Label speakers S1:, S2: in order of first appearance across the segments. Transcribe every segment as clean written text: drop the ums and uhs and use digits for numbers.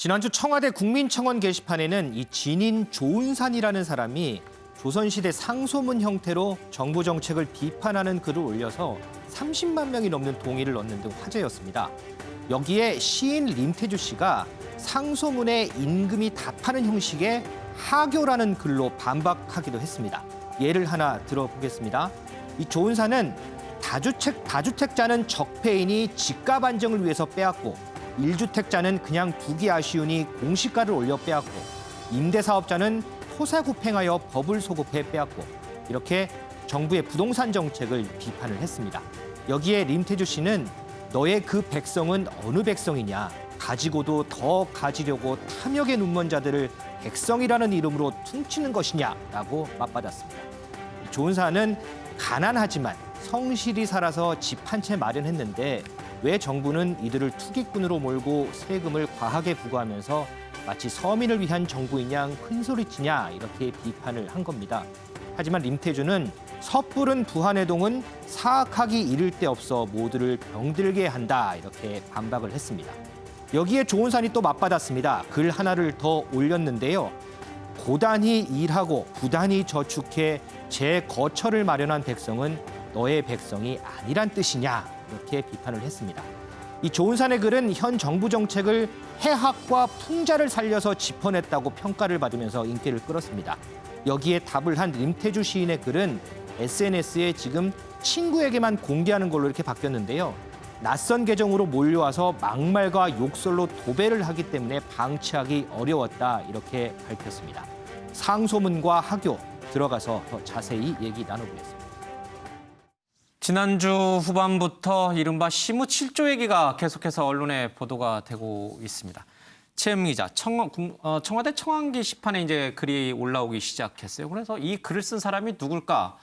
S1: 지난주 청와대 국민청원 게시판에는 이 진인 조은산이라는 사람이 조선시대 상소문 형태로 정부 정책을 비판하는 글을 올려서 30만 명이 넘는 동의를 얻는 등 화제였습니다. 여기에 시인 림태주 씨가 상소문에 임금이 답하는 형식의 하교라는 글로 반박하기도 했습니다. 예를 하나 들어보겠습니다. 이 조은산은 다주택자는 적폐인이 집값 안정을 위해서 빼앗고 1주택자는 그냥 두기 아쉬우니 공시가를 올려 빼앗고 임대사업자는 토사구팽하여 법을 소급해 빼앗고 이렇게 정부의 부동산 정책을 비판을 했습니다. 여기에 림태주 씨는 너의 그 백성은 어느 백성이냐 가지고도 더 가지려고 탐욕에 눈먼 자들을 백성이라는 이름으로 퉁치는 것이냐라고 맞받았습니다. 조은산은 가난하지만 성실히 살아서 집 한 채 마련했는데 왜 정부는 이들을 투기꾼으로 몰고 세금을 과하게 부과하면서 마치 서민을 위한 정부인 양 큰소리치냐 이렇게 비판을 한 겁니다. 하지만 림태주는 섣부른 부한해동은 사악하기 이를 데 없어 모두를 병들게 한다 이렇게 반박을 했습니다. 여기에 조은산이 또 맞받았습니다. 글 하나를 더 올렸는데요. 고단히 일하고 부단히 저축해 제 거처를 마련한 백성은 너의 백성이 아니란 뜻이냐 이렇게 비판을 했습니다. 이 조은산의 글은 현 정부 정책을 해학과 풍자를 살려서 짚어냈다고 평가를 받으면서 인기를 끌었습니다. 여기에 답을 한 림태주 시인의 글은 SNS에 지금 친구에게만 공개하는 걸로 이렇게 바뀌었는데요. 낯선 계정으로 몰려와서 막말과 욕설로 도배를 하기 때문에 방치하기 어려웠다 이렇게 밝혔습니다. 상소문과 하교 들어가서 더 자세히 얘기 나눠보겠습니다.
S2: 지난주 후반부터 이른바 시무7조 얘기가 계속해서 언론에 보도가 되고 있습니다. 최은미 기자, 청와대 청원 게시판에 이제 글이 올라오기 시작했어요. 그래서 이 글을 쓴 사람이 누굴까?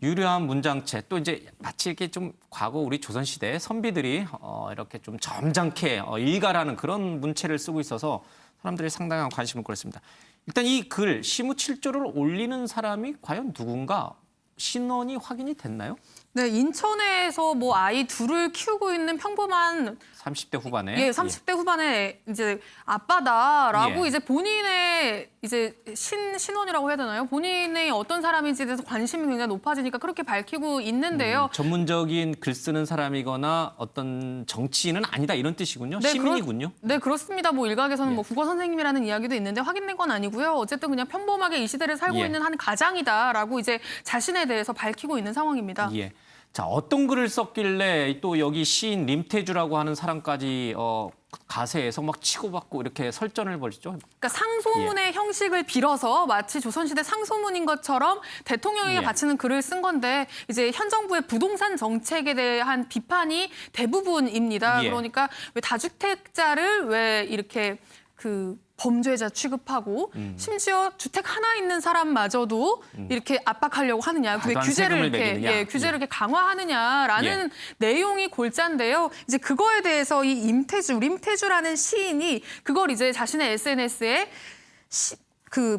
S2: 유려한 문장체, 또 이제 마치 이렇게 좀 과거 우리 조선시대 선비들이 이렇게 좀 점잖게 일갈하는 그런 문체를 쓰고 있어서 사람들이 상당한 관심을 끌었습니다. 일단 이 글, 시무7조를 올리는 사람이 과연 누군가? 신원이 확인이 됐나요?
S3: 네, 인천에서 뭐 아이 둘을 키우고 있는 평범한
S2: 30대 후반에.
S3: 예, 30대 후반에 이제 아빠다라고
S2: 예.
S3: 이제 본인의 이제 신원이라고 해야 되나요? 본인의 어떤 사람인지에 대해서 관심이 굉장히 높아지니까 그렇게 밝히고 있는데요.
S2: 전문적인 글 쓰는 사람이거나 어떤 정치인은 아니다 이런 뜻이군요.
S3: 네,
S2: 시민이군요.
S3: 네, 그렇습니다. 뭐 일각에서는
S2: 예.
S3: 뭐 국어 선생님이라는 이야기도 있는데 확인된 건 아니고요. 어쨌든 그냥 평범하게 이 시대를 살고
S2: 예.
S3: 있는 한 가장이다라고 이제 자신에 대해서 밝히고 있는 상황입니다.
S2: 예. 자, 어떤 글을 썼길래 또 여기 시인 림태주라고 하는 사람까지 가세해서 막 치고받고 이렇게 설전을 벌이죠?
S3: 그러니까 상소문의 형식을 빌어서 마치 조선시대 상소문인 것처럼 대통령에게
S2: 예.
S3: 바치는 글을 쓴 건데 이제 현 정부의 부동산 정책에 대한 비판이 대부분입니다.
S2: 예.
S3: 그러니까 왜 다주택자를 왜 이렇게 그 범죄자 취급하고 심지어 주택 하나 있는 사람마저도 이렇게 압박하려고 하느냐, 왜
S2: 과도한
S3: 규제를
S2: 세금을
S3: 이렇게
S2: 매기느냐.
S3: 규제를 이렇게 강화하느냐라는 내용이 골자인데요. 이제 그거에 대해서 이 림태주라는 시인이 그걸 이제 자신의 SNS에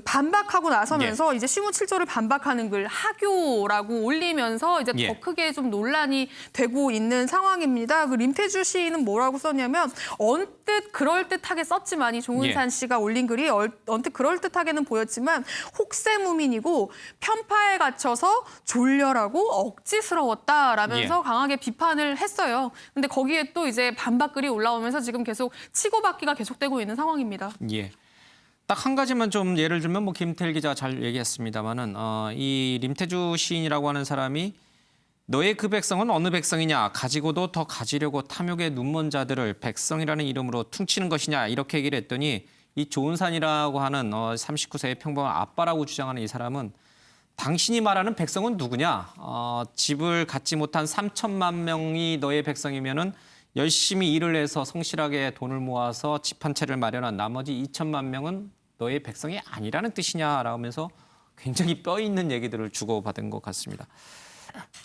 S3: 반박하고 나서면서 이제 시무7조를 반박하는 글 하교라고 올리면서 이제 더 크게 좀 논란이 되고 있는 상황입니다. 그 림태주 시인은 뭐라고 썼냐면 언뜻 그럴듯하게 썼지만 이 조은산 씨가 올린 글이 언뜻 그럴듯하게는 보였지만 혹세무민이고 편파에 갇혀서 졸렬하고 억지스러웠다라면서 강하게 비판을 했어요. 근데 거기에 또 이제 반박글이 올라오면서 지금 계속 치고받기가 계속되고 있는 상황입니다.
S2: 예. 딱 한 가지만 좀 예를 들면 뭐 김태일 기자가 잘 얘기했습니다만은 이 림태주 시인이라고 하는 사람이 너의 그 백성은 어느 백성이냐 가지고도 더 가지려고 탐욕에 눈먼 자들을 백성이라는 이름으로 퉁치는 것이냐 이렇게 얘기를 했더니 이 조은산이라고 하는 39세의 평범한 아빠라고 주장하는 이 사람은 당신이 말하는 백성은 누구냐? 집을 갖지 못한 3천만 명이 너의 백성이면은 열심히 일을 해서 성실하게 돈을 모아서 집 한 채를 마련한 나머지 2천만 명은 너의 백성이 아니라는 뜻이냐라고 하면서 굉장히 뼈 있는 얘기들을 주고받은 것 같습니다.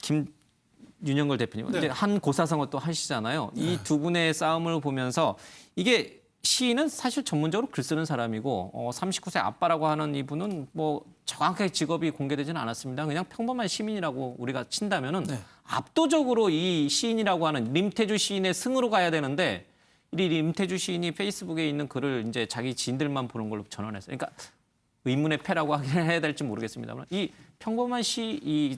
S2: 김윤영걸 대표님, 이제 한 고사성어 또 하시잖아요. 이 두 분의 싸움을 보면서 이게 시인은 사실 전문적으로 글 쓰는 사람이고 39세 아빠라고 하는 이분은 뭐 정확하게 직업이 공개되지는 않았습니다. 그냥 평범한 시민이라고 우리가 친다면은 압도적으로 이 시인이라고 하는 림태주 시인의 승으로 가야 되는데 이 임태주 시인이 페이스북에 있는 글을 이제 자기 지인들만 보는 걸로 전환했어요. 그러니까 의문의 패라고 해야 될지 모르겠습니다만 이 평범한 이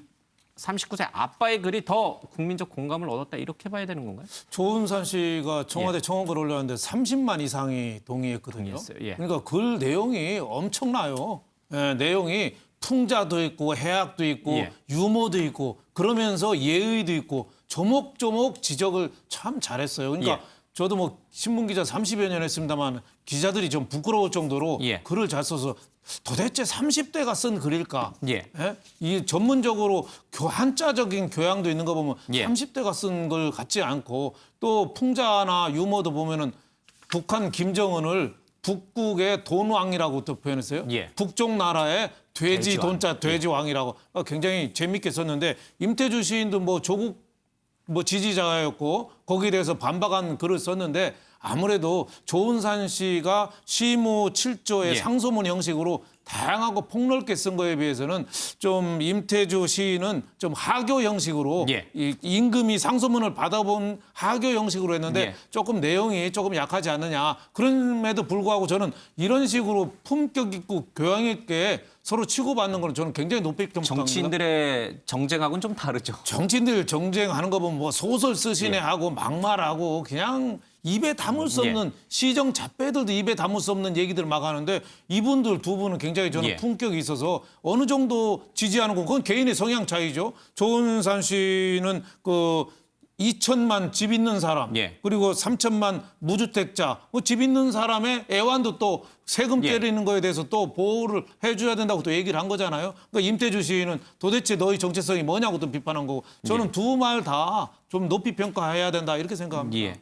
S2: 39세 아빠의 글이 더 국민적 공감을 얻었다 이렇게 봐야 되는 건가요?
S4: 조은산 씨가 청와대 청원글 올렸는데 30만 이상이 동의했거든요.
S2: 동의했어요. 예.
S4: 그러니까 글 내용이 엄청나요. 예, 내용이 풍자도 있고 해악도 있고
S2: 예.
S4: 유머도 있고 그러면서 예의도 있고 조목조목 지적을 참 잘했어요. 그러니까
S2: 예.
S4: 저도 뭐 신문기자 30여 년 했습니다만 기자들이 좀 부끄러울 정도로
S2: 예.
S4: 글을 잘 써서 도대체 30대가 쓴 글일까?
S2: 예.
S4: 예? 이 전문적으로 한자적인 교양도 있는 거 보면
S2: 예.
S4: 30대가 쓴 걸 같지 않고 또 풍자나 유머도 보면은 북한 김정은을 북국의 돈왕이라고 또 표현했어요.
S2: 예.
S4: 북쪽 나라의 돼지
S2: 돼지왕.
S4: 돈자 돼지왕이라고 굉장히 재밌게 썼는데 임태주 시인도 뭐 조국 지지자였고 거기에 대해서 반박한 글을 썼는데 아무래도 조은산 씨가 시무 7조의
S2: 예.
S4: 상소문 형식으로 다양하고 폭넓게 쓴 거에 비해서는 좀 임태주 시인은 좀 하교 형식으로
S2: 예.
S4: 이 임금이 상소문을 받아본 하교 형식으로 했는데
S2: 예.
S4: 조금 내용이 조금 약하지 않느냐. 그럼에도 불구하고 저는 이런 식으로 품격 있고 교양 있게 서로 치고받는 거는 저는 굉장히 높이 평가합니다.
S2: 정치인들의 정쟁하고는 좀 다르죠.
S4: 정치인들 정쟁하는 거 보면 뭐 소설 쓰시네 하고 막말하고 그냥 입에 담을 수 없는 시정 잡배들도 입에 담을 수 없는 얘기들 막 하는데 이분들 두 분은 굉장히 저는
S2: 예.
S4: 품격이 있어서 어느 정도 지지하는 건 그건 개인의 성향 차이죠. 조은산 씨는 그 2천만 집 있는 사람
S2: 예.
S4: 그리고 3천만 무주택자 집 있는 사람의 애완도 또 세금
S2: 예.
S4: 때리는 거에 대해서 또 보호를 해줘야 된다고 또 얘기를 한 거잖아요. 그러니까 임태주 시인은 도대체 너희 정체성이 뭐냐고 또 비판한 거고 저는 두 말 다 좀 높이 평가해야 된다 이렇게 생각합니다.
S2: 예.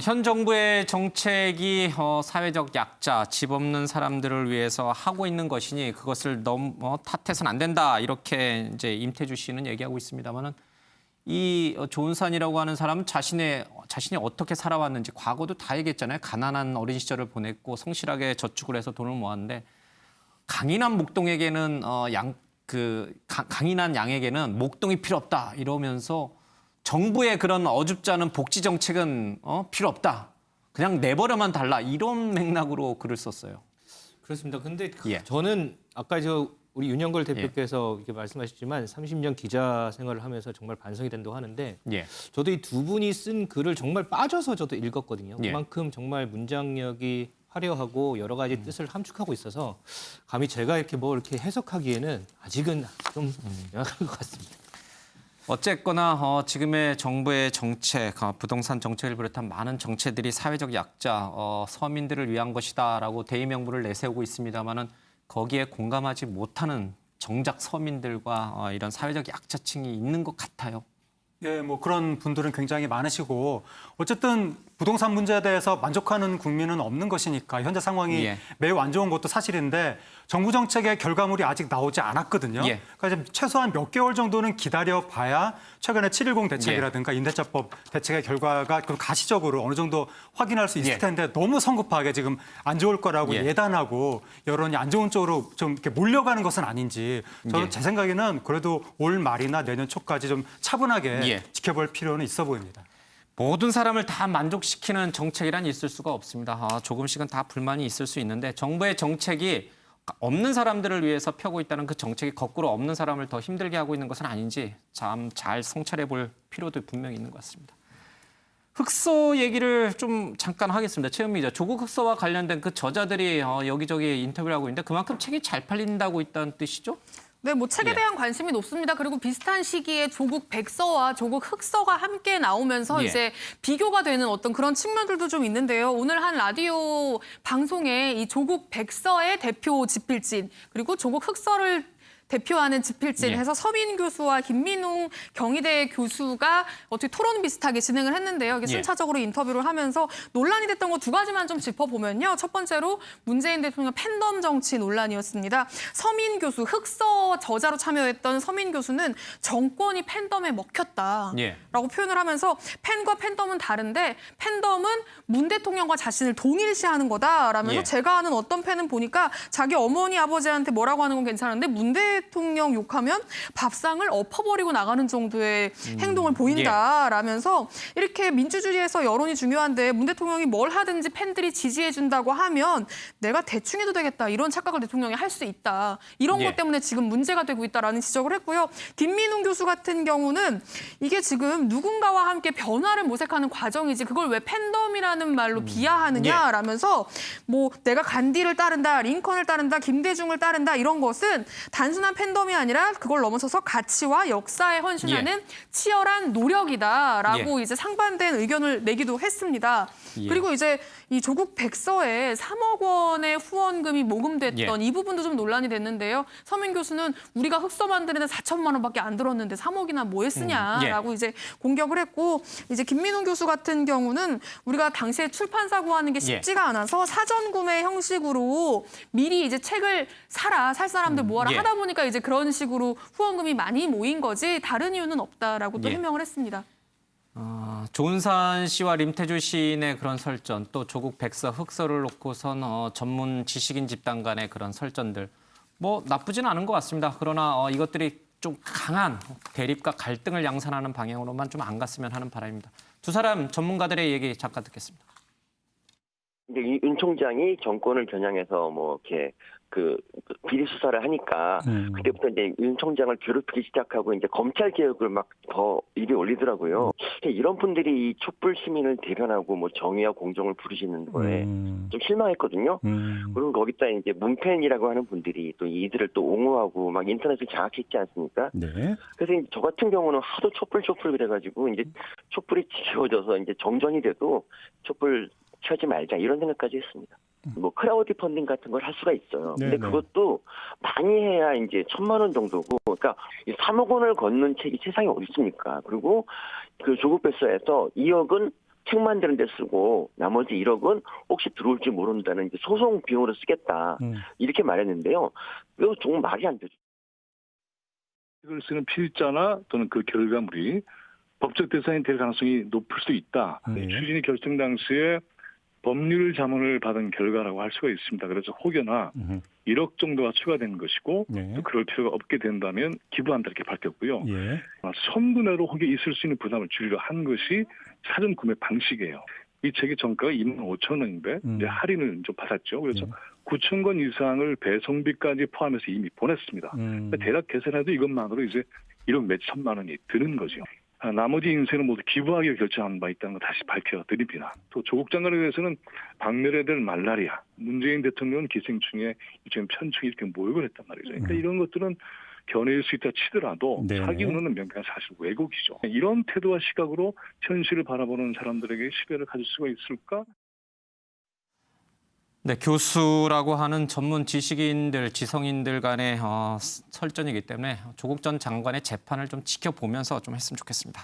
S2: 현 정부의 정책이 사회적 약자, 집 없는 사람들을 위해서 하고 있는 것이니 그것을 너무 탓해서는 안 된다 이렇게 이제 임태주 씨는 얘기하고 있습니다만은 이 조은산이라고 하는 사람은 자신이 어떻게 살아왔는지 과거도 다 얘기했잖아요. 가난한 어린 시절을 보냈고 성실하게 저축을 해서 돈을 모았는데 강인한 목동에게는 강인한 양에게는 목동이 필요 없다 이러면서 정부의 그런 어줍지 않은 복지 정책은 필요 없다. 그냥 내버려만 달라. 이런 맥락으로 글을 썼어요.
S1: 그렇습니다. 근데
S2: 예.
S1: 저는 아까 우리 윤영걸 대표께서 이렇게 말씀하셨지만 30년 기자 생활을 하면서 정말 반성이 된다고 하는데
S2: 예.
S1: 저도 이 두 분이 쓴 글을 정말 빠져서 저도 읽었거든요.
S2: 예.
S1: 그만큼 정말 문장력이 화려하고 여러 가지 뜻을 함축하고 있어서 감히 제가 이렇게 이렇게 해석하기에는 아직은 좀 약한 것 같습니다.
S2: 어쨌거나 지금의 정부의 정책, 부동산 정책을 비롯한 많은 정책들이 사회적 약자, 서민들을 위한 것이다라고 대의명분을 내세우고 있습니다만은 거기에 공감하지 못하는 정작 서민들과 이런 사회적 약자층이 있는 것 같아요.
S5: 예, 뭐 그런 분들은 굉장히 많으시고 어쨌든 부동산 문제에 대해서 만족하는 국민은 없는 것이니까 현재 상황이
S2: 예.
S5: 매우 안 좋은 것도 사실인데 정부 정책의 결과물이 아직 나오지 않았거든요.
S2: 예.
S5: 그러니까 이제 최소한 몇 개월 정도는 기다려봐야 최근에 7.10 대책이라든가 임대차법 대책의 결과가 좀 가시적으로 어느 정도 확인할 수 있을
S2: 예.
S5: 텐데 너무 성급하게 지금 안 좋을 거라고
S2: 예.
S5: 예단하고 여론이 안 좋은 쪽으로 좀 이렇게 몰려가는 것은 아닌지 저는
S2: 예.
S5: 제 생각에는 그래도 올 말이나 내년 초까지 좀 차분하게
S2: 예.
S5: 지켜볼 필요는 있어 보입니다.
S2: 모든 사람을 다 만족시키는 정책이란 있을 수가 없습니다. 조금씩은 다 불만이 있을 수 있는데 정부의 정책이 없는 사람들을 위해서 펴고 있다는 그 정책이 거꾸로 없는 사람을 더 힘들게 하고 있는 것은 아닌지 참 잘 성찰해 볼 필요도 분명히 있는 것 같습니다. 흑서 얘기를 좀 잠깐 하겠습니다. 최은미 기자, 조국 흑서와 관련된 그 저자들이 여기저기 인터뷰를 하고 있는데 그만큼 책이 잘 팔린다고 있다는 뜻이죠?
S3: 네, 뭐 책에
S2: 예.
S3: 대한 관심이 높습니다. 그리고 비슷한 시기에 조국 백서와 조국 흑서가 함께 나오면서
S2: 예.
S3: 이제 비교가 되는 어떤 그런 측면들도 좀 있는데요. 오늘 한 라디오 방송에 이 조국 백서의 대표 집필진 그리고 조국 흑서를 대표하는 집필진
S2: 예.
S3: 해서 서민 교수와 김민웅 경희대 교수가 어떻게 토론 비슷하게 진행을 했는데요. 이게
S2: 예.
S3: 순차적으로 인터뷰를 하면서 논란이 됐던 거 두 가지만 좀 짚어보면요. 첫 번째로 문재인 대통령 팬덤 정치 논란이었습니다. 서민 교수, 흑서 저자로 참여했던 서민 교수는 정권이 팬덤에 먹혔다라고
S2: 예.
S3: 표현을 하면서 팬과 팬덤은 다른데 팬덤은 문 대통령과 자신을 동일시하는 거다라면서
S2: 예.
S3: 제가 아는 어떤 팬은 보니까 자기 어머니 아버지한테 뭐라고 하는 건 괜찮은데 문 대통령 욕하면 밥상을 엎어버리고 나가는 정도의 행동을 보인다라면서 이렇게 민주주의에서 여론이 중요한데 문 대통령이 뭘 하든지 팬들이 지지해준다고 하면 내가 대충 해도 되겠다 이런 착각을 대통령이 할 수 있다. 이런 것 때문에 지금 문제가 되고 있다라는 지적을 했고요. 김민웅 교수 같은 경우는 이게 지금 누군가와 함께 변화를 모색하는 과정이지 그걸 왜 팬덤이라는 말로 비하하느냐라면서 뭐 내가 간디를 따른다, 링컨을 따른다, 김대중을 따른다 이런 것은 단순한 팬덤이 아니라 그걸 넘어서서 가치와 역사에 헌신하는 치열한 노력이다라고 이제 상반된 의견을 내기도 했습니다. 그리고 이제 이 조국 백서에 3억 원의 후원금이 모금됐던 이 부분도 좀 논란이 됐는데요. 서민 교수는 우리가 흑서 만드는데 4천만 원밖에 안 들었는데 3억이나 뭐에 쓰냐라고 이제 공격을 했고 이제 김민웅 교수 같은 경우는 우리가 당시에 출판사 구하는 게 쉽지가 않아서 사전 구매 형식으로 미리 이제 책을 살 사람들 모아라 하다 보니까 이제 그런 식으로 후원금이 많이 모인 거지 다른 이유는 없다라고 또 해명을 했습니다.
S2: 조은산 씨와 림태주 시인의 그런 설전, 또 조국 백서 흑서를 놓고선 전문 지식인 집단 간의 그런 설전들, 뭐 나쁘진 않은 것 같습니다. 그러나 이것들이 좀 강한 대립과 갈등을 양산하는 방향으로만 좀 안 갔으면 하는 바람입니다. 두 사람 전문가들의 얘기 잠깐 듣겠습니다.
S6: 이제 윤 총장이 정권을 겨냥해서 뭐 이렇게 그 비리 수사를 하니까 그때부터 이제 윤 총장을 괴롭히기 시작하고 이제 검찰 개혁을 막 더 입에 올리더라고요. 이런 분들이 이 촛불 시민을 대변하고 뭐 정의와 공정을 부르시는 거에 좀 실망했거든요. 그리고 거기다 이제 문팬이라고 하는 분들이 또 이들을 또 옹호하고 막 인터넷을 장악했지 않습니까?
S7: 네.
S6: 그래서 이제 저 같은 경우는 하도 촛불 그래가지고 이제 촛불이 지켜져서 이제 정전이 돼도 촛불 켜지 말자 이런 생각까지 했습니다. 뭐 크라우드 펀딩 같은 걸 할 수가 있어요. 근데 그것도 많이 해야 이제 1,000만 원 정도고, 그러니까 3억 원을 걷는 책이 세상에 어디 있습니까? 그리고 그 조국 백서에서 2억은 책 만드는 데 쓰고 나머지 1억은 혹시 들어올지 모른다는 이제 소송 비용으로 쓰겠다 이렇게 말했는데요. 이거 정말 말이 안 되죠.
S8: 책을 쓰는 필자나 또는 그 결과물이 법적 대상이 될 가능성이 높을 수 있다. 추진이 결정 당시에 법률 자문을 받은 결과라고 할 수가 있습니다. 그래서 혹여나 1억 정도가 추가된 것이고 또 그럴 필요가 없게 된다면 기부한다 이렇게 밝혔고요. 선분해로 혹여 있을 수 있는 부담을 줄이려 한 것이 사전 구매 방식이에요. 이 책의 정가가 25,000원인데 이제 할인을 좀 받았죠. 그래서 9,000권 이상을 배송비까지 포함해서 이미 보냈습니다. 그러니까 대략 계산해도 이것만으로 이제 1억 몇천만 원이 드는 거죠. 나머지 인쇄는 모두 기부하기로 결정한 바 있다는 걸 다시 밝혀드립니다. 또 조국 장관에 대해서는 박멸해야 될 말라리아, 문재인 대통령 기생충에 일종의 편충이 이렇게 모욕을 했단 말이죠. 그러니까 이런 것들은 견해일 수 있다 치더라도 사기 운운은 명백한 사실 왜곡이죠. 이런 태도와 시각으로 현실을 바라보는 사람들에게 신뢰를 가질 수가 있을까?
S2: 네, 교수라고 하는 전문 지식인들, 지성인들 간의 설전이기 때문에 조국 전 장관의 재판을 좀 지켜보면서 좀 했으면 좋겠습니다.